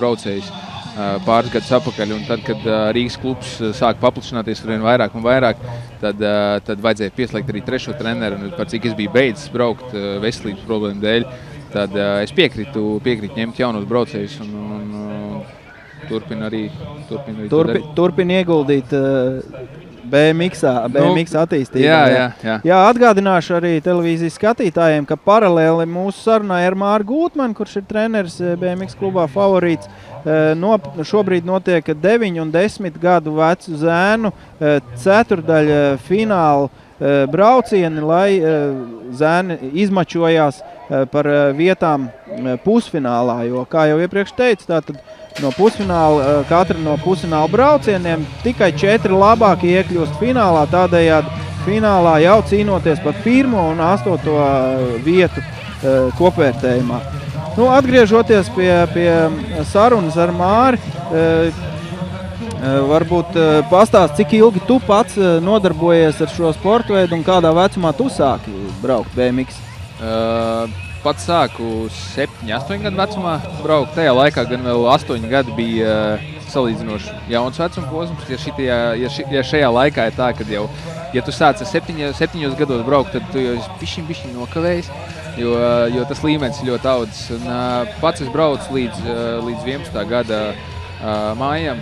braucējs pāris gadus atpakaļ, un tad, kad Rīgas klubs sāk paplašināties vien vairāk un vairāk, tad vajadzēja pieslēgt arī trešo treneru, un par cik es biju beidzis braukt veselības problēmu dēļ, tad es piekrītu ņemt jaunos braucējus un turpin ieguldīt BMX attīstībā. Jā. Atgādināšu arī televīzijas skatītājiem, ka paralēli mūsu sarunai ar Māru Gūtmanu, kurš ir treneris BMX klubā Favorīts, šobrīd notiek 9 un 10 gadu vecu zēnu ceturdaļa fināla braucieni, lai zēni izmačojās par vietām pusfinālā, jo, kā jau iepriekš teicu, tātad katra no pusfināla braucieniem tikai 4 labākie iekļūst finālā, tādējādi finālā jau cīnoties par 1. un 8. vietu kopvērtējumā. Atgriežoties pie sarunas ar Māri, varbūt pastāst, cik ilgi tu pats nodarbojies ar šo sportu veidu un kādā vecumā tu sāki braukt BMX? Pats sāku 7-8 gadu vecumā braukt. Tajā laikā gan vēl 8 gadi bija salīdzinoši jauns vecuma posms. Ja šajā laikā ir tā, ka jau, ja tu sāc ar 7 gados braukt, tad tu jau bišķiņ nokavējis, jo tas līmenis ir ļoti audzis. Pats es braucu līdz 11. gada mājām.